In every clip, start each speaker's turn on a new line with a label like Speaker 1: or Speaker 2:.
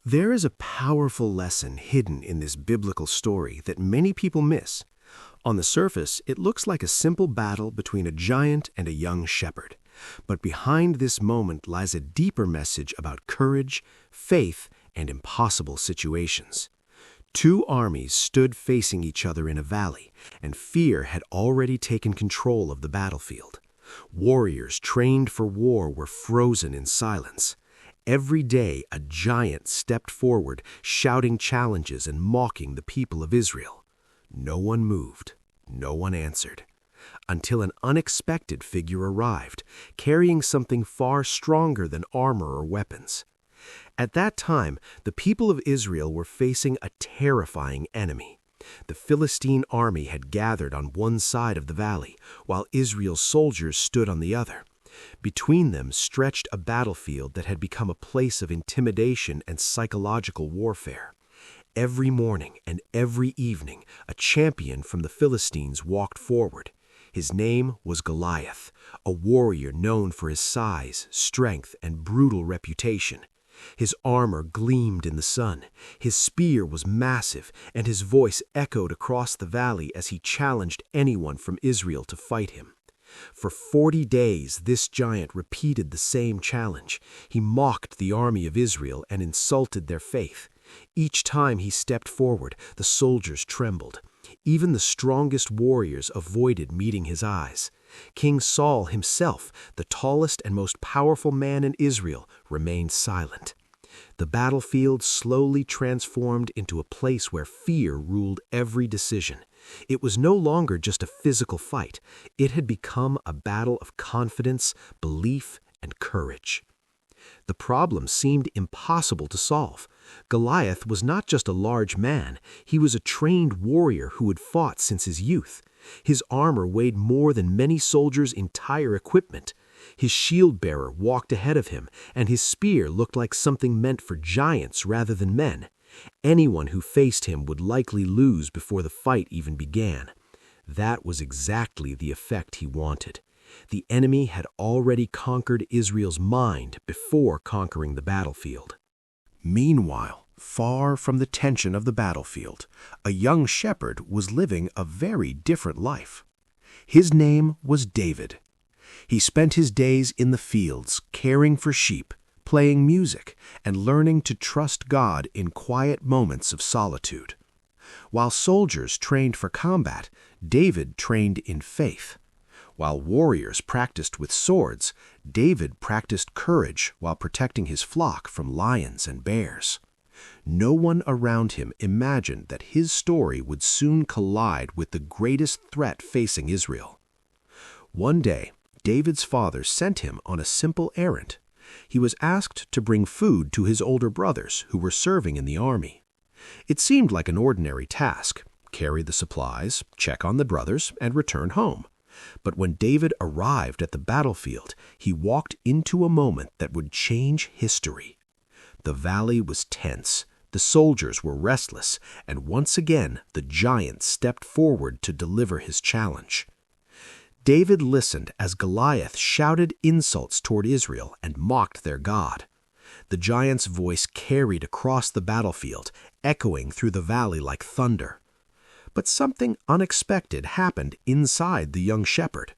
Speaker 1: There is a powerful lesson hidden in this biblical story that many people miss. On the surface, it looks like a simple battle between a giant and a young shepherd. But behind this moment lies a deeper message about courage, faith, and impossible situations. Two armies stood facing each other in a valley, and fear had already taken control of the battlefield. Warriors trained for war were frozen in silence. Every day a giant stepped forward, shouting challenges and mocking the people of Israel. No one moved, no one answered, until an unexpected figure arrived, carrying something far stronger than armor or weapons. At that time, the people of Israel were facing a terrifying enemy. The Philistine army had gathered on one side of the valley, while Israel's soldiers stood on the other. Between them stretched a battlefield that had become a place of intimidation and psychological warfare. Every morning and every evening, a champion from the Philistines walked forward. His name was Goliath, a warrior known for his size, strength, and brutal reputation. His armor gleamed in the sun, his spear was massive, and his voice echoed across the valley as he challenged anyone from Israel to fight him. For 40 days this giant repeated the same challenge. He mocked the army of Israel and insulted their faith. Each time he stepped forward, the soldiers trembled. Even the strongest warriors avoided meeting his eyes. King Saul himself, the tallest and most powerful man in Israel, remained silent. The battlefield slowly transformed into a place where fear ruled every decision. It was no longer just a physical fight. It had become a battle of confidence, belief, and courage. The problem seemed impossible to solve. Goliath was not just a large man. He was a trained warrior who had fought since his youth. His armor weighed more than many soldiers' entire equipment. His shield-bearer walked ahead of him, and his spear looked like something meant for giants rather than men. Anyone who faced him would likely lose before the fight even began. That was exactly the effect he wanted. The enemy had already conquered Israel's mind before conquering the battlefield. Meanwhile, far from the tension of the battlefield, a young shepherd was living a very different life. His name was David. He spent his days in the fields, caring for sheep, playing music, and learning to trust God in quiet moments of solitude. While soldiers trained for combat, David trained in faith. While warriors practiced with swords, David practiced courage while protecting his flock from lions and bears. No one around him imagined that his story would soon collide with the greatest threat facing Israel. One day, David's father sent him on a simple errand. He was asked to bring food to his older brothers who were serving in the army. It seemed like an ordinary task: carry the supplies, check on the brothers, and return home. But when David arrived at the battlefield, he walked into a moment that would change history. The valley was tense, the soldiers were restless, and once again the giant stepped forward to deliver his challenge. David listened as Goliath shouted insults toward Israel and mocked their God. The giant's voice carried across the battlefield, echoing through the valley like thunder. But something unexpected happened inside the young shepherd.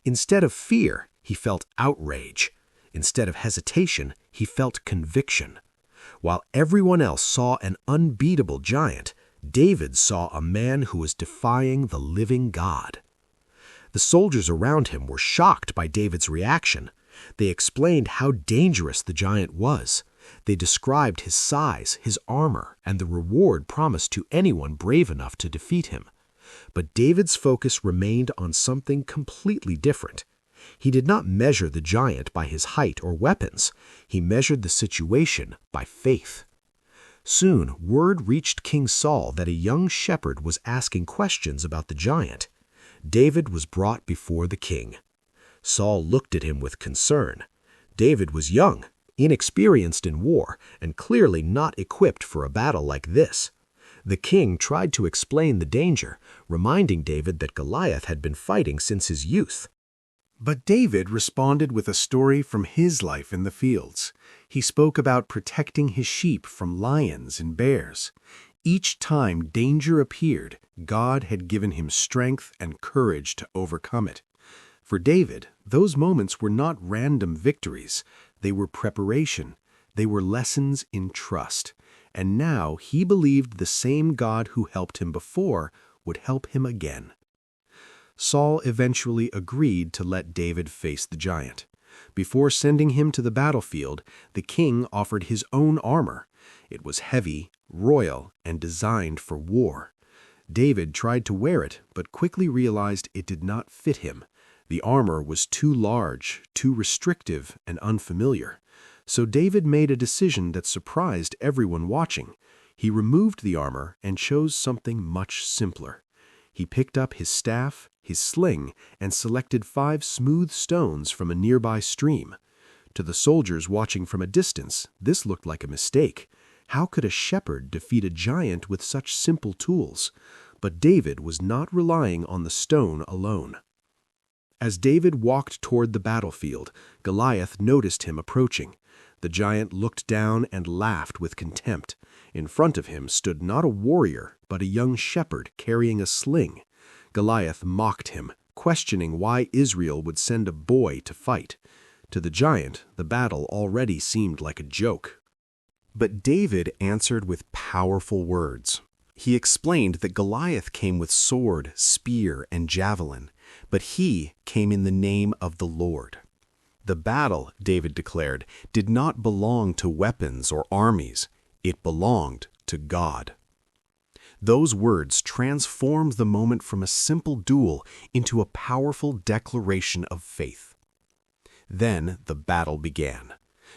Speaker 1: Instead of fear, he felt outrage. Instead of hesitation, he felt conviction. While everyone else saw an unbeatable giant, David saw a man who was defying the living God. The soldiers around him were shocked by David's reaction. They explained how dangerous the giant was. They described his size, his armor, and the reward promised to anyone brave enough to defeat him. But David's focus remained on something completely different. He did not measure the giant by his height or weapons. He measured the situation by faith. Soon, word reached King Saul that a young shepherd was asking questions about the giant. David was brought before the king. Saul looked at him with concern. David was young, inexperienced in war, and clearly not equipped for a battle like this. The king tried to explain the danger, reminding David that Goliath had been fighting since his youth. But David responded with a story from his life in the fields. He spoke about protecting his sheep from lions and bears. Each time danger appeared, God had given him strength and courage to overcome it. For David, those moments were not random victories. They were preparation. They were lessons in trust. And now he believed the same God who helped him before would help him again. Saul eventually agreed to let David face the giant. Before sending him to the battlefield, the king offered his own armor. It was heavy, royal, and designed for war. David tried to wear it, but quickly realized it did not fit him. The armor was too large, too restrictive, and unfamiliar. So David made a decision that surprised everyone watching. He removed the armor and chose something much simpler. He picked up his staff, his sling, and selected 5 smooth stones from a nearby stream. To the soldiers watching from a distance, this looked like a mistake. How could a shepherd defeat a giant with such simple tools? But David was not relying on the stone alone. As David walked toward the battlefield, Goliath noticed him approaching. The giant looked down and laughed with contempt. In front of him stood not a warrior, but a young shepherd carrying a sling. Goliath mocked him, questioning why Israel would send a boy to fight. To the giant, the battle already seemed like a joke. But David answered with powerful words. He explained that Goliath came with sword, spear, and javelin, but he came in the name of the Lord. The battle, David declared, did not belong to weapons or armies. It belonged to God. Those words transformed the moment from a simple duel into a powerful declaration of faith. Then the battle began.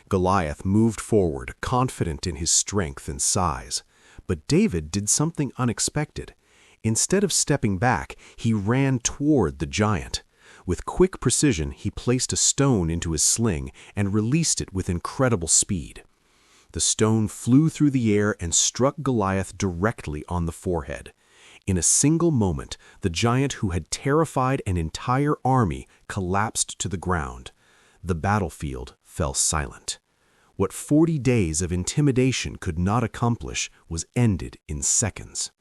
Speaker 1: Goliath moved forward, confident in his strength and size. But David did something unexpected. Instead of stepping back, he ran toward the giant. With quick precision, he placed a stone into his sling and released it with incredible speed. The stone flew through the air and struck Goliath directly on the forehead. In a single moment, the giant who had terrified an entire army collapsed to the ground. The battlefield fell silent. What 40 days of intimidation could not accomplish was ended in seconds.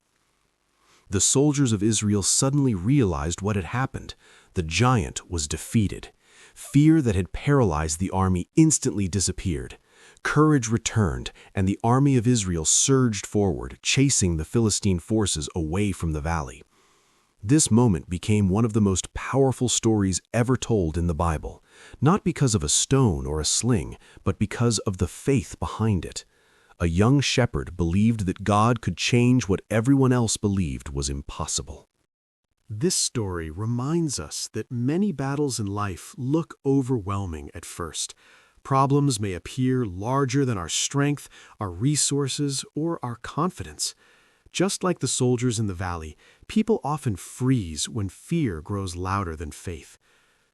Speaker 1: The soldiers of Israel suddenly realized what had happened. The giant was defeated. Fear that had paralyzed the army instantly disappeared. Courage returned, and the army of Israel surged forward, chasing the Philistine forces away from the valley. This moment became one of the most powerful stories ever told in the Bible, not because of a stone or a sling, but because of the faith behind it. A young shepherd believed that God could change what everyone else believed was impossible. This story reminds us that many battles in life look overwhelming at first. Problems may appear larger than our strength, our resources, or our confidence. Just like the soldiers in the valley, people often freeze when fear grows louder than faith.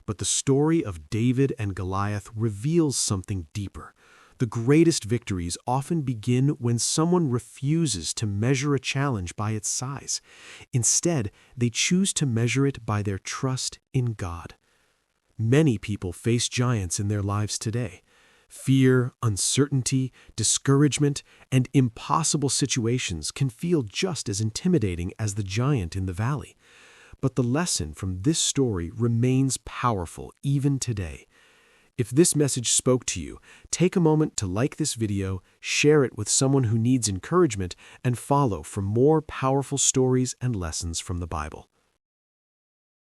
Speaker 1: But the story of David and Goliath reveals something deeper. The greatest victories often begin when someone refuses to measure a challenge by its size. Instead, they choose to measure it by their trust in God. Many people face giants in their lives today. Fear, uncertainty, discouragement, and impossible situations can feel just as intimidating as the giant in the valley. But the lesson from this story remains powerful even today. If this message spoke to you, take a moment to like this video, share it with someone who needs encouragement, and follow for more powerful stories and lessons from the Bible.